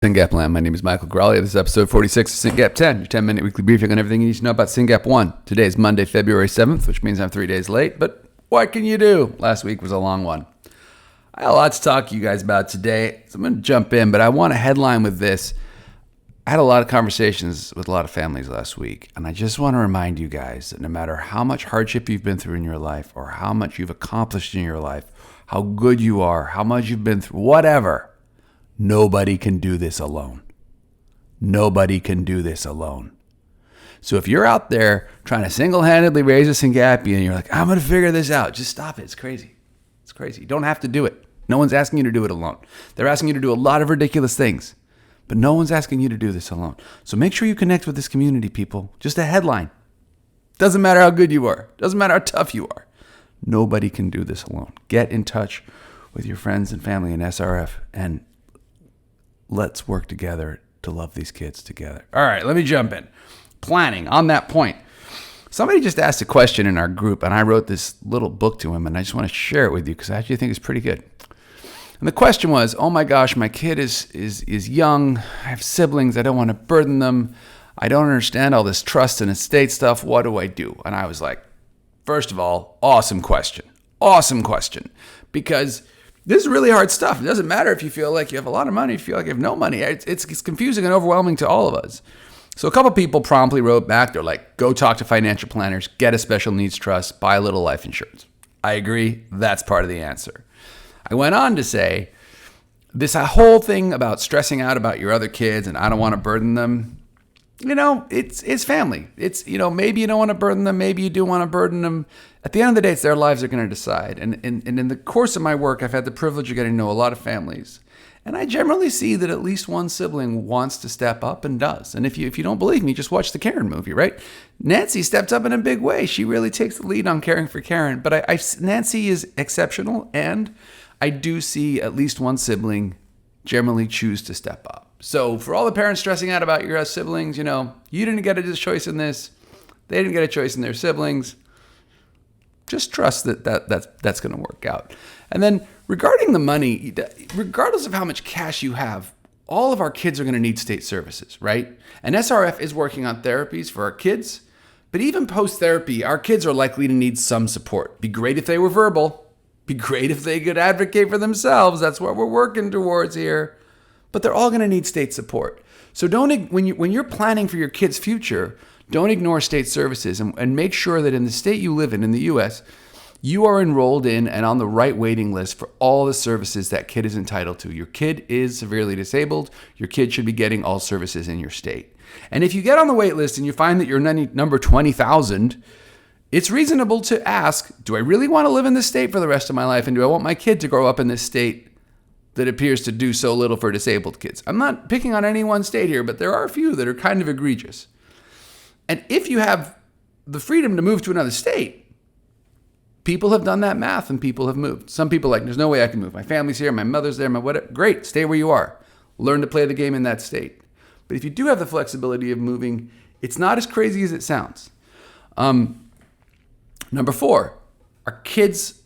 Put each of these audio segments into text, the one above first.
Syngap Land. My name is Michael Growley. This is episode 46 of Syngap 10, your 10-minute weekly briefing on everything you need to know about Syngap 1. Today is Monday, February 7th, which means I'm 3 days late, but what can you do? Last week was a long one. I had a lot to talk to you guys about today, so I'm going to jump in, but I want to headline with this. I had a lot of conversations with a lot of families last week, and I just want to remind you guys that no matter how much hardship you've been through in your life or how much you've accomplished in your life, how good you are, how much you've been through, whatever, nobody can do this alone. Nobody can do this alone. So if you're out there trying to single-handedly raise a Syngapian and you're like, I'm going to figure this out, just stop it. It's crazy. It's crazy. You don't have to do it. No one's asking you to do it alone. They're asking you to do a lot of ridiculous things, but no one's asking you to do this alone. So make sure you connect with this community, people. Just a headline. Doesn't matter how good you are. Doesn't matter how tough you are. Nobody can do this alone. Get in touch with your friends and family in SRF and let's work together to love these kids together. All right, let me jump in. Planning on that point. Somebody just asked a question in our group, and I wrote this little book to him, and I just want to share it with you because I actually think it's pretty good. And the question was, oh my gosh, my kid is young. I have siblings. I don't want to burden them. I don't understand all this trust and estate stuff. What do I do? And I was like, first of all, awesome question. Awesome question. Because this is really hard stuff. It doesn't matter if you feel like you have a lot of money, if you feel like you have no money. It's confusing and overwhelming to all of us. So a couple people promptly wrote back. They're like, go talk to financial planners, get a special needs trust, buy a little life insurance. I agree. That's part of the answer. I went on to say, this whole thing about stressing out about your other kids and I don't want to burden them, it's family. It's, maybe you don't want to burden them. Maybe you do want to burden them. At the end of the day, it's their lives they're going to decide. And in the course of my work, I've had the privilege of getting to know a lot of families. And I generally see that at least one sibling wants to step up and does. And if you don't believe me, just watch the Karen movie, right? Nancy stepped up in a big way. She really takes the lead on caring for Karen. But Nancy is exceptional. And I do see at least one sibling generally choose to step up. So for all the parents stressing out about your siblings, you didn't get a choice in this. They didn't get a choice in their siblings. Just trust that's going to work out. And then regarding the money, regardless of how much cash you have, all of our kids are going to need state services, right? And SRF is working on therapies for our kids. But even post-therapy, our kids are likely to need some support. Be great if they were verbal. Be great if they could advocate for themselves. That's what we're working towards here. But they're all going to need state support. So when you're planning for your kid's future, don't ignore state services and make sure that in the state you live in the U.S., you are enrolled in and on the right waiting list for all the services that kid is entitled to. Your kid is severely disabled. Your kid should be getting all services in your state. And if you get on the wait list and you find that you're number 20,000, it's reasonable to ask, do I really want to live in this state for the rest of my life? And do I want my kid to grow up in this state that appears to do so little for disabled kids? I'm not picking on any one state here, but there are a few that are kind of egregious. And if you have the freedom to move to another state, people have done that math and people have moved. Some people are like, there's no way I can move. My family's here, my mother's there, my whatever. Great, stay where you are. Learn to play the game in that state. But if you do have the flexibility of moving, it's not as crazy as it sounds. Number 4, our kids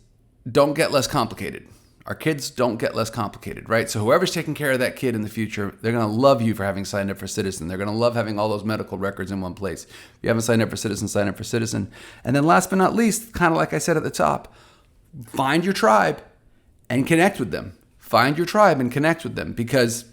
don't get less complicated. Our kids don't get less complicated, right? So whoever's taking care of that kid in the future, they're going to love you for having signed up for Citizen. They're going to love having all those medical records in one place. If you haven't signed up for Citizen, sign up for Citizen. And then last but not least, kind of like I said at the top, find your tribe and connect with them. Find your tribe and connect with them because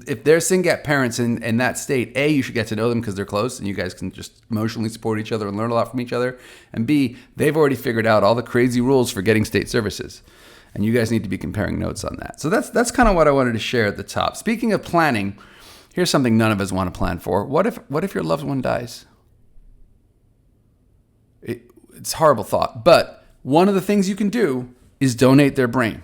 if they're Syngap parents in that state, A, you should get to know them because they're close and you guys can just emotionally support each other and learn a lot from each other. And B, they've already figured out all the crazy rules for getting state services. And you guys need to be comparing notes on that. So that's kind of what I wanted to share at the top. Speaking of planning, here's something none of us want to plan for. What if your loved one dies? It's a horrible thought. But one of the things you can do is donate their brain.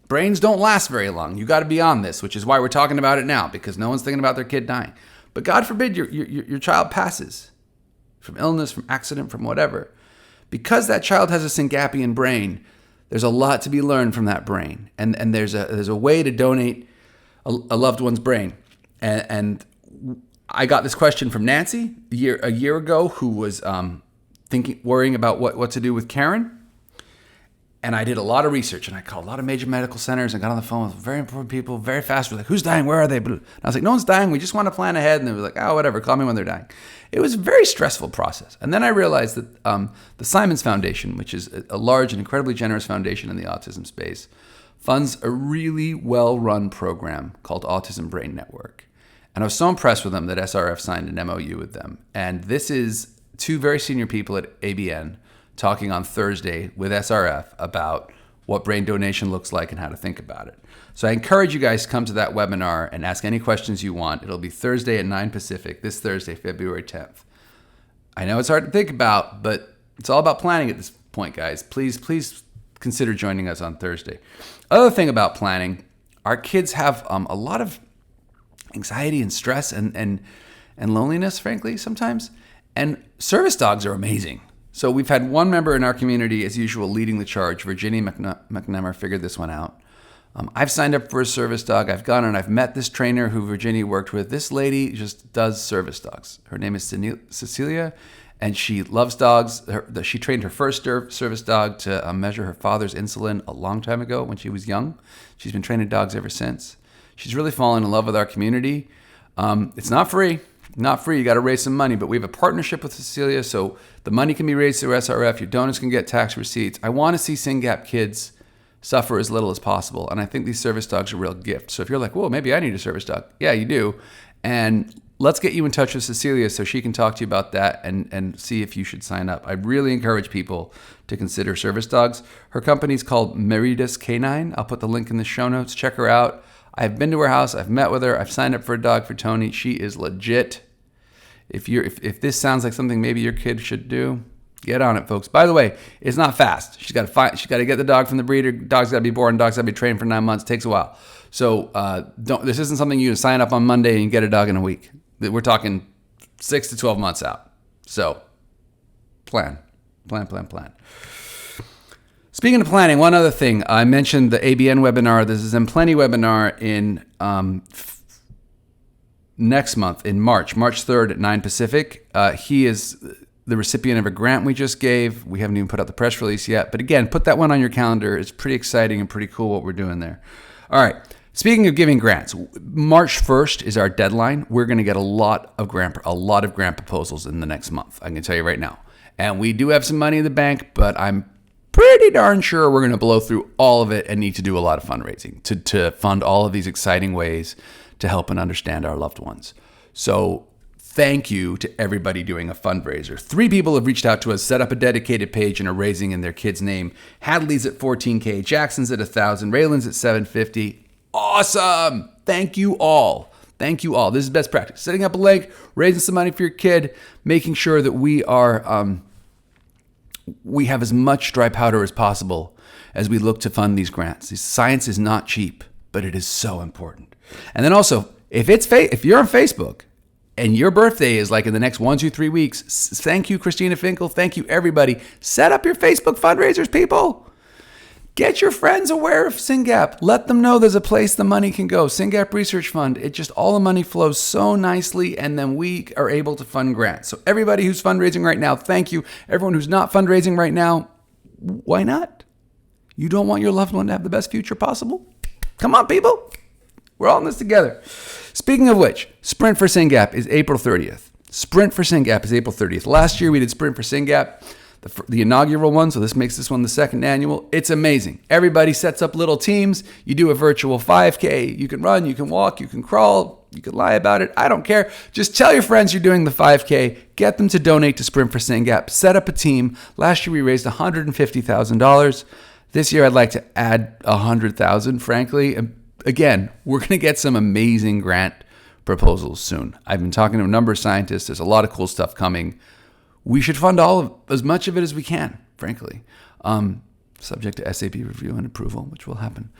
Brains don't last very long. You got to be on this, which is why we're talking about it now, because no one's thinking about their kid dying. But God forbid your child passes from illness, from accident, from whatever. Because that child has a Syngapian brain, there's a lot to be learned from that brain. And there's a way to donate a loved one's brain. And I got this question from Nancy a year ago, who was worrying about what to do with Karen. And I did a lot of research, and I called a lot of major medical centers and got on the phone with very important people, very fast. We're like, who's dying? Where are they? And I was like, no one's dying. We just want to plan ahead. And they were like, oh, whatever. Call me when they're dying. It was a very stressful process. And then I realized that the Simons Foundation, which is a large and incredibly generous foundation in the autism space, funds a really well-run program called Autism Brain Network. And I was so impressed with them that SRF signed an MOU with them. And this is two very senior people at ABN talking on Thursday with SRF about what brain donation looks like and how to think about it. So I encourage you guys to come to that webinar and ask any questions you want. It'll be Thursday at 9 Pacific, this Thursday, February 10th. I know it's hard to think about, but it's all about planning at this point, guys. Please consider joining us on Thursday. Other thing about planning, our kids have a lot of anxiety and stress and loneliness, frankly, sometimes. And service dogs are amazing. So we've had one member in our community, as usual, leading the charge. Virginia McNamara figured this one out. I've signed up for a service dog. I've gone and I've met this trainer who Virginia worked with. This lady just does service dogs. Her name is Cecilia, and she loves dogs. She trained her first service dog to measure her father's insulin a long time ago when she was young. She's been training dogs ever since. She's really fallen in love with our community. It's not free. Not free, you got to raise some money, but we have a partnership with Cecilia, so the money can be raised through SRF. Your donors can get tax receipts. I want to see Syngap kids suffer as little as possible, and I think these service dogs are a real gift. So if you're like, well, maybe I need a service dog. Yeah, you do. And let's get you in touch with Cecilia so she can talk to you about that and see if you should sign up. I really encourage people to consider service dogs. Her company's called Meridas Canine. I'll put the link in the show notes. Check her out. I've been to her house. I've met with her. I've signed up for a dog for Tony. She is legit. If this sounds like something maybe your kid should do, get on it, folks. By the way, it's not fast. She's got to get the dog from the breeder. Dog's got to be born. Dog's got to be trained for 9 months. It takes a while. So this isn't something you sign up on Monday and you get a dog in a week. We're talking 6 to 12 months out. So plan. Speaking of planning, one other thing. I mentioned the ABN webinar. There's a Plenty webinar in next month, in March 3rd at 9 Pacific. He is the recipient of a grant we just gave. We haven't even put out the press release yet. But again, put that one on your calendar. It's pretty exciting and pretty cool what we're doing there. All right. Speaking of giving grants, March 1st is our deadline. We're going to get a lot of grant proposals in the next month. I can tell you right now. And we do have some money in the bank, but I'm pretty darn sure we're going to blow through all of it and need to do a lot of fundraising to fund all of these exciting ways to help and understand our loved ones. So thank you to everybody doing a fundraiser. 3 people have reached out to us, set up a dedicated page and are raising in their kid's name. Hadley's at $14K, Jackson's at $1,000, Raylan's at $750. Awesome. Thank you all. This is best practice. Setting up a link, raising some money for your kid, making sure that we have as much dry powder as possible as we look to fund these grants. Science is not cheap, but it is so important. And then also, if you're on Facebook and your birthday is like in the next 1, 2, 3 weeks, thank you, Christina Finkel. Thank you, everybody. Set up your Facebook fundraisers, people. Get your friends aware of Syngap. Let them know there's a place the money can go. Syngap Research Fund. All the money flows so nicely, and then we are able to fund grants. So everybody who's fundraising right now, thank you. Everyone who's not fundraising right now, why not? You don't want your loved one to have the best future possible? Come on, people. We're all in this together. Speaking of which, Sprint for Syngap is April 30th. Last year we did Sprint for Syngap, the inaugural one, so this makes this one the second annual. It's amazing. Everybody sets up little teams. You do a virtual 5K. You can run, you can walk, you can crawl, you can lie about it. I don't care. Just tell your friends you're doing the 5K. Get them to donate to Sprint for Syngap. Set up a team. Last year we raised $150,000. This year I'd like to add $100,000, frankly. And again, we're going to get some amazing grant proposals soon. I've been talking to a number of scientists. There's a lot of cool stuff coming. We should fund as much of it as we can, frankly, subject to SAB review and approval, which will happen.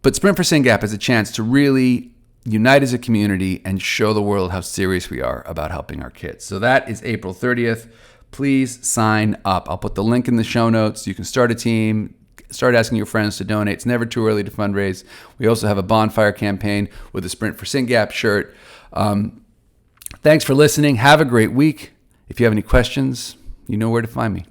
But Sprint for Syngap is a chance to really unite as a community and show the world how serious we are about helping our kids. So that is April 30th. Please sign up. I'll put the link in the show notes. You can start a team, start asking your friends to donate. It's never too early to fundraise. We also have a bonfire campaign with a Sprint for Syngap shirt. Thanks for listening. Have a great week. If you have any questions, you know where to find me.